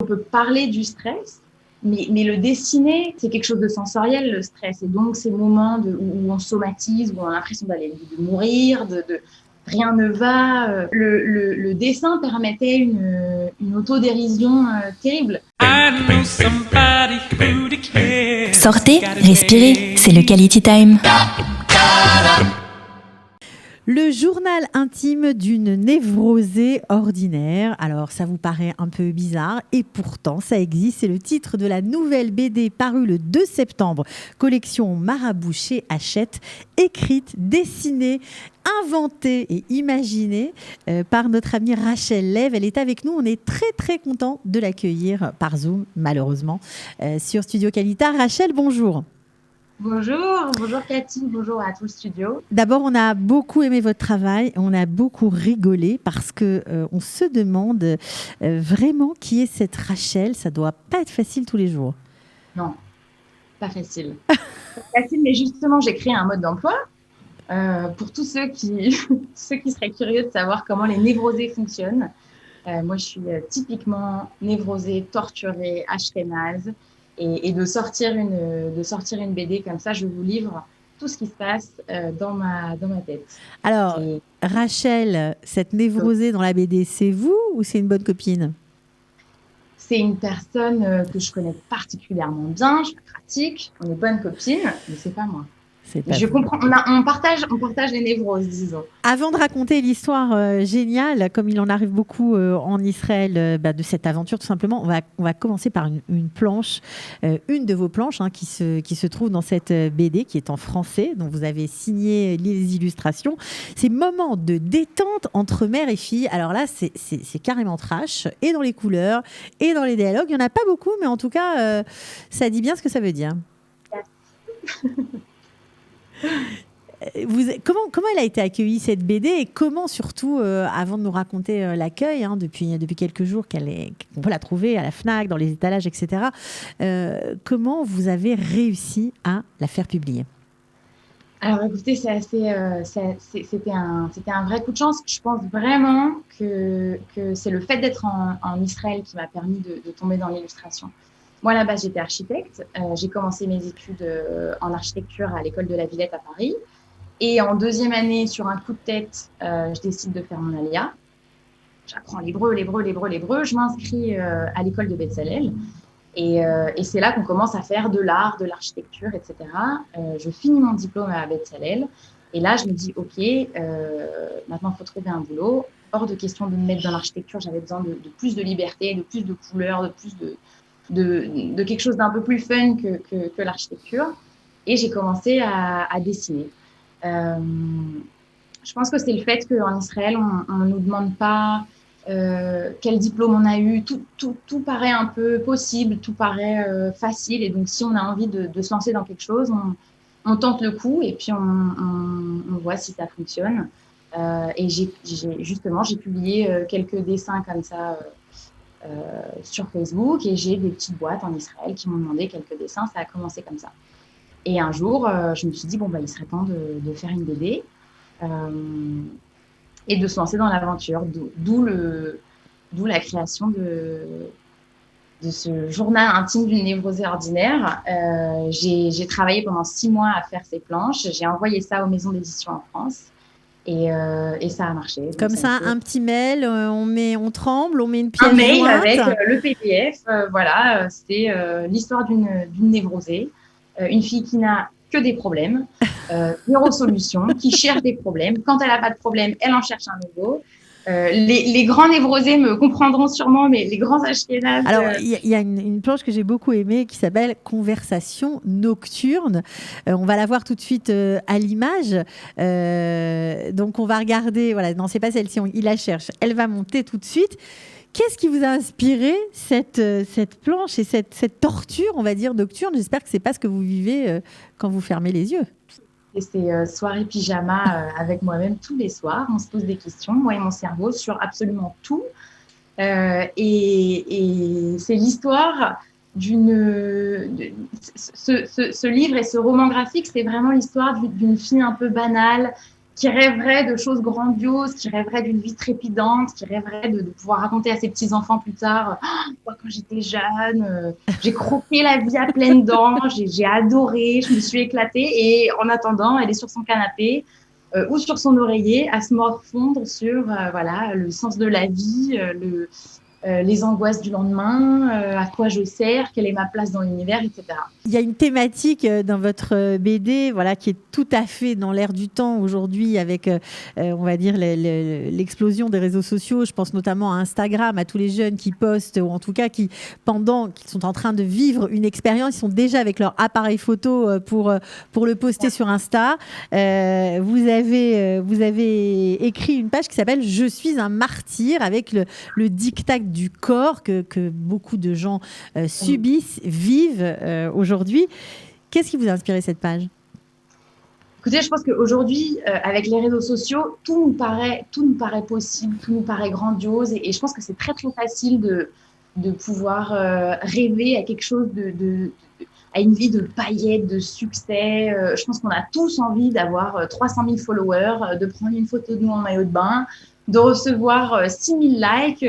On peut parler du stress, mais le dessiner, c'est quelque chose de sensoriel, le stress. Et donc, ces moments où on somatise, où on a l'impression de mourir, rien ne va. Le dessin permettait une autodérision terrible. Sortez, respirez, c'est le Quality Time. Le journal intime d'une névrosée ordinaire. Alors, ça vous paraît un peu bizarre et pourtant, ça existe. C'est le titre de la nouvelle BD parue le 2 septembre. Collection Marabout chez Hachette, écrite, dessinée, inventée et imaginée par notre amie Rachel Lev. Elle est avec nous. On est très, très content de l'accueillir par Zoom, malheureusement, sur Studio Qualita. Rachel, bonjour. Bonjour Cathy, bonjour à tout le studio. D'abord, on a beaucoup aimé votre travail, on a beaucoup rigolé parce que on se demande vraiment qui est cette Rachel. Ça doit pas être facile tous les jours. Non, pas facile. Pas facile, mais justement, j'ai créé un mode d'emploi pour tous ceux qui seraient curieux de savoir comment les névrosés fonctionnent. Moi, je suis typiquement névrosée, torturée, ashkénaze. Et de sortir une BD comme ça, je vous livre tout ce qui se passe dans ma tête. Alors, Rachel, cette névrosée dans la BD, c'est vous ou c'est une bonne copine ? C'est une personne que je connais particulièrement bien, je pratique, on est bonnes copines, mais c'est pas moi. Je comprends, on partage les névroses, disons. Avant de raconter l'histoire géniale, comme il en arrive beaucoup en Israël, de cette aventure, tout simplement, on va commencer par une planche, une de vos planches qui se trouve dans cette BD qui est en français, dont vous avez signé les illustrations. C'est moment de détente entre mère et fille. Alors là, c'est carrément trash, et dans les couleurs, et dans les dialogues. Il n'y en a pas beaucoup, mais en tout cas, ça dit bien ce que ça veut dire. Comment elle a été accueillie cette BD et comment surtout, avant de nous raconter l'accueil, depuis quelques jours qu'on peut la trouver à la Fnac, dans les étalages, etc. Comment vous avez réussi à la faire publier ? Alors écoutez, c'était un vrai coup de chance. Je pense vraiment que c'est le fait d'être en Israël qui m'a permis de tomber dans l'illustration. Moi, à la base, j'étais architecte. J'ai commencé mes études en architecture à l'école de la Villette à Paris. Et en deuxième année, sur un coup de tête, je décide de faire mon alia. J'apprends l'hébreu. Je m'inscris à l'école de Bezalel. Et c'est là qu'on commence à faire de l'art, de l'architecture, etc. Je finis mon diplôme à Bezalel. Et là, je me dis, OK, maintenant, il faut trouver un boulot. Hors de question de me mettre dans l'architecture. J'avais besoin de plus de liberté, de plus de couleurs, de plus de quelque chose d'un peu plus fun que l'architecture. Et j'ai commencé à dessiner. Je pense que c'est le fait qu'en Israël, on ne nous demande pas quel diplôme on a eu. Tout paraît un peu possible, tout paraît facile. Et donc, si on a envie de se lancer dans quelque chose, on tente le coup et puis on voit si ça fonctionne. Et j'ai publié quelques dessins comme ça sur Facebook et j'ai des petites boîtes en Israël qui m'ont demandé quelques dessins. Ça a commencé comme ça. Et un jour, je me suis dit, il serait temps de faire une BD et de se lancer dans l'aventure, d'où la création de ce journal intime d'une névrosée ordinaire. J'ai travaillé pendant 6 mois à faire ces planches. J'ai envoyé ça aux maisons d'édition en France. Et ça a marché. Donc comme ça, un petit mail, on tremble, on met une pièce jointe. Un mail jointe. avec le PDF. C'est l'histoire d'une névrosée. Une fille qui n'a que des problèmes, zéro solution, qui cherche des problèmes. Quand elle n'a pas de problème, elle en cherche un nouveau. Les grands névrosés me comprendront sûrement, mais les grands ashkénazes... Alors, il y a une planche que j'ai beaucoup aimée qui s'appelle « Conversation nocturne ». On va la voir tout de suite à l'image. Donc, on va regarder. Voilà, non, c'est pas celle-ci, il la cherche. Elle va monter tout de suite. Qu'est-ce qui vous a inspiré cette planche et cette torture, on va dire, nocturne ? J'espère que ce n'est pas ce que vous vivez quand vous fermez les yeux. Et c'est soirée pyjama avec moi-même tous les soirs. On se pose des questions, moi et mon cerveau, sur absolument tout. Et c'est l'histoire ce livre et ce roman graphique, c'est vraiment l'histoire d'une fille un peu banale qui rêverait de choses grandioses, qui rêverait d'une vie trépidante, qui rêverait de pouvoir raconter à ses petits-enfants plus tard, moi, quand j'étais jeune, j'ai croqué la vie à pleines dents, j'ai adoré, je me suis éclatée. Et en attendant, elle est sur son canapé ou sur son oreiller à se morfondre sur voilà, le sens de la vie, les angoisses du lendemain, à quoi je sers, quelle est ma place dans l'univers, etc. Il y a une thématique dans votre BD, voilà, qui est tout à fait dans l'air du temps aujourd'hui, avec, on va dire, l'explosion des réseaux sociaux. Je pense notamment à Instagram, à tous les jeunes qui postent, ou en tout cas qui, pendant qu'ils sont en train de vivre une expérience, ils sont déjà avec leur appareil photo pour le poster sur Insta. Vous avez écrit une page qui s'appelle « Je suis un martyr » avec le diktat du corps que beaucoup de gens subissent, vivent aujourd'hui. Qu'est-ce qui vous a inspiré cette page ? Écoutez, je pense qu'aujourd'hui, avec les réseaux sociaux, tout nous paraît possible, tout nous paraît grandiose. Et je pense que c'est très, très facile de pouvoir rêver à quelque chose à une vie de paillettes, de succès. Je pense qu'on a tous envie d'avoir 300 000 followers, de prendre une photo de nous en maillot de bain, de recevoir 6 000 likes.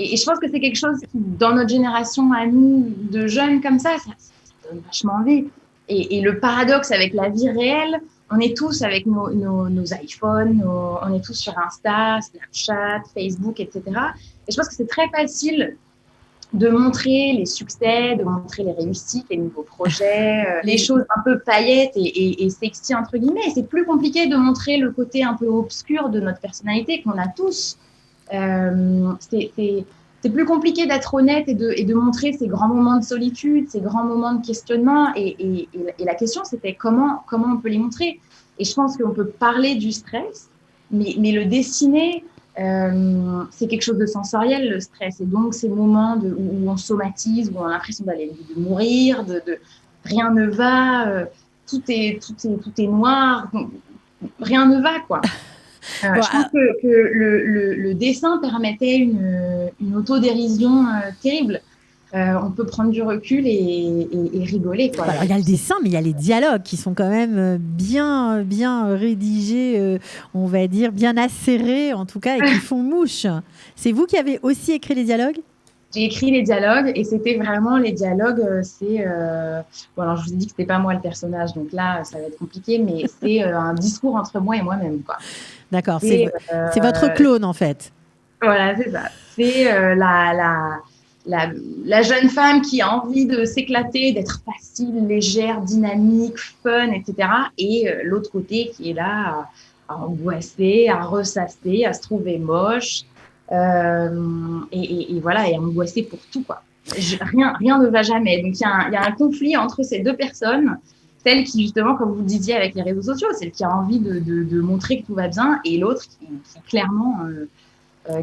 Et je pense que c'est quelque chose qui, dans notre génération à nous, de jeunes comme ça donne vachement envie. Et le paradoxe avec la vie réelle, on est tous avec nos iPhones, on est tous sur Insta, Snapchat, Facebook, etc. Et je pense que c'est très facile de montrer les succès, de montrer les réussites, les nouveaux projets, les choses un peu paillettes et sexy, entre guillemets. Et c'est plus compliqué de montrer le côté un peu obscur de notre personnalité qu'on a tous. C'est plus compliqué d'être honnête et de montrer ces grands moments de solitude, ces grands moments de questionnement. Et la question, c'était comment on peut les montrer. Et je pense qu'on peut parler du stress, mais le dessiner, c'est quelque chose de sensoriel, le stress. Et donc, ces moments où on somatise, où on a l'impression de mourir, rien ne va, tout est noir, rien ne va, quoi. Je pense que le dessin permettait une autodérision terrible. On peut prendre du recul et rigoler, quoi. Alors, il y a le dessin, mais il y a les dialogues qui sont quand même bien rédigés, on va dire, bien acérés en tout cas, et qui font mouche. C'est vous qui avez aussi écrit les dialogues ? J'ai écrit les dialogues et c'était vraiment les dialogues. Bon, alors je vous ai dit que c'était pas moi le personnage, donc là ça va être compliqué, mais c'est un discours entre moi et moi-même, quoi. D'accord, c'est votre clone en fait. Voilà, c'est ça. C'est la jeune femme qui a envie de s'éclater, d'être facile, légère, dynamique, fun, etc. Et l'autre côté qui est là à angoisser, à ressasser, à se trouver moche. Et voilà, et angoissée pour tout, quoi. Rien ne va jamais. Donc, il y a un conflit entre ces deux personnes, celle qui, justement, comme vous le disiez avec les réseaux sociaux, celle qui a envie de montrer que tout va bien, et l'autre qui clairement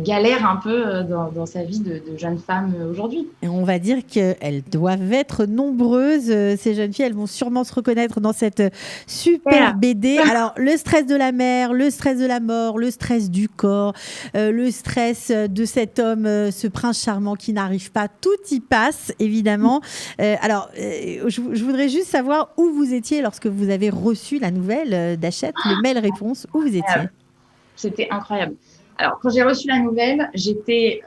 galère un peu dans sa vie de jeune femme aujourd'hui. Et on va dire qu'elles doivent être nombreuses, ces jeunes filles. Elles vont sûrement se reconnaître dans cette super BD. Alors, le stress de la mère, le stress de la mort, le stress du corps, le stress de cet homme, ce prince charmant qui n'arrive pas. Tout y passe, évidemment. Alors, je voudrais juste savoir où vous étiez lorsque vous avez reçu la nouvelle d'Hachette, le mail réponse. Où vous étiez ? C'était incroyable. Alors, quand j'ai reçu la nouvelle,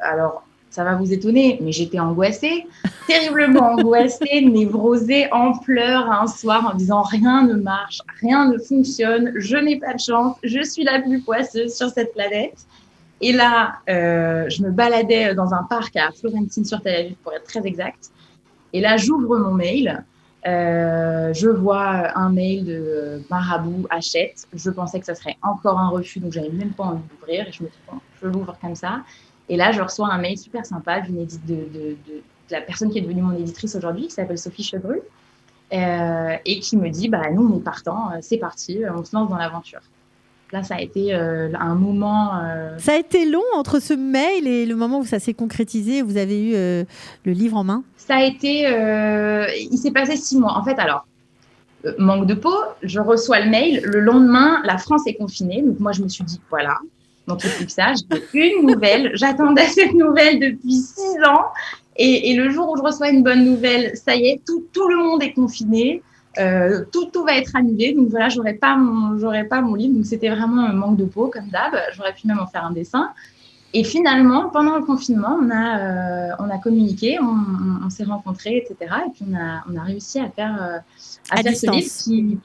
alors, ça va vous étonner, mais j'étais angoissée, terriblement angoissée, névrosée, en pleurs un soir en disant rien ne marche, rien ne fonctionne, je n'ai pas de chance, je suis la plus poisseuse sur cette planète. Et là, je me baladais dans un parc à Florentine-sur-Tel Aviv, pour être très exact. Et là, j'ouvre mon mail. Je vois un mail de Marabout Hachette. Je pensais que ça serait encore un refus, donc j'avais même pas envie d'ouvrir. Et je me dis, bon, je l'ouvre comme ça. Et là, je reçois un mail super sympa de la personne qui est devenue mon éditrice aujourd'hui, qui s'appelle Sophie Chevru, et qui me dit, bah, nous, on est partants, c'est parti, on se lance dans l'aventure. Là, ça a été un moment... Ça a été long entre ce mail et le moment où ça s'est concrétisé, où vous avez eu le livre en main ? Ça a été... il s'est passé 6 mois. En fait, alors, manque de peau, je reçois le mail. Le lendemain, la France est confinée. Donc, moi, je me suis dit, voilà, donc il n'y a plus que ça. J'ai une nouvelle. J'attendais cette nouvelle depuis 6 ans. Et le jour où je reçois une bonne nouvelle, ça y est, tout le monde est confiné. tout va être annulé. Donc voilà, j'aurais pas mon livre. Donc c'était vraiment un manque de peau, comme d'hab. J'aurais pu même en faire un dessin. Et finalement, pendant le confinement, on a communiqué, on s'est rencontrés, etc. Et puis on a réussi à faire ce livre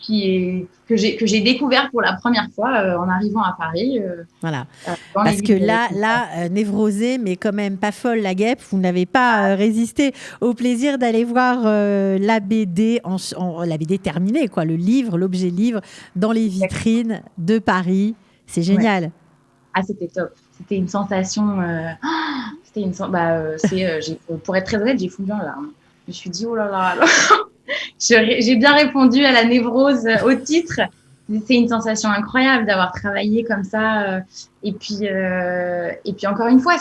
que j'ai découvert pour la première fois en arrivant à Paris. Voilà. Parce que là, névrosée, mais quand même pas folle, la guêpe, vous n'avez pas résisté au plaisir d'aller voir la BD, la BD terminée, quoi, le livre, l'objet livre, dans les vitrines de Paris. C'est génial. Ouais. Ah, c'était top. C'était une sensation. Pour être très honnête, j'ai fondu en larmes. Je me suis dit, oh là là. J'ai bien répondu à la névrose au titre. C'est une sensation incroyable d'avoir travaillé comme ça. Et puis encore une fois,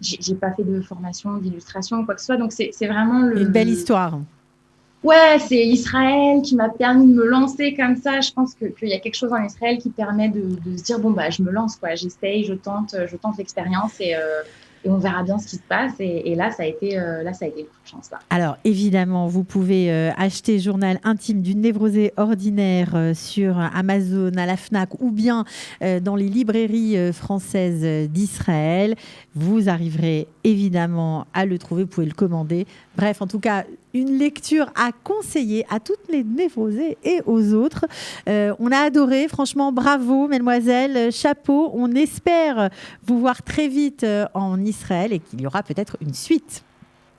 j'ai pas fait de formation d'illustration ou quoi que ce soit. Donc, c'est vraiment une belle histoire. Ouais, c'est Israël qui m'a permis de me lancer comme ça. Je pense qu'il y a quelque chose en Israël qui permet de se dire, bon, bah, je me lance, quoi. J'essaye, je tente l'expérience et on verra bien ce qui se passe. Et là, ça a été le coup de chance, là. Alors, évidemment, vous pouvez acheter Journal intime d'une névrosée ordinaire sur Amazon, à la Fnac ou bien dans les librairies françaises d'Israël. Vous arriverez évidemment à le trouver, vous pouvez le commander. Bref, en tout cas, une lecture à conseiller à toutes les névrosées et aux autres. On a adoré, franchement, bravo, mesdemoiselles, chapeau. On espère vous voir très vite en Israël et qu'il y aura peut-être une suite.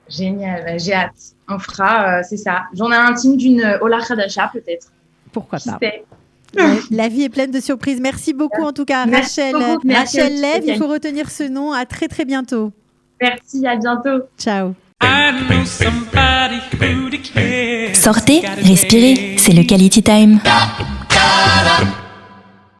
Génial, j'ai hâte. On fera, c'est ça. Journal intime d'une Ola Khadasha, peut-être. Pourquoi pas. La vie est pleine de surprises. Merci beaucoup, en tout cas, Rachel Lev. Il faut retenir ce nom. À très, très bientôt. Merci, à bientôt. Ciao. Sortez, respirez, c'est le Quality Time.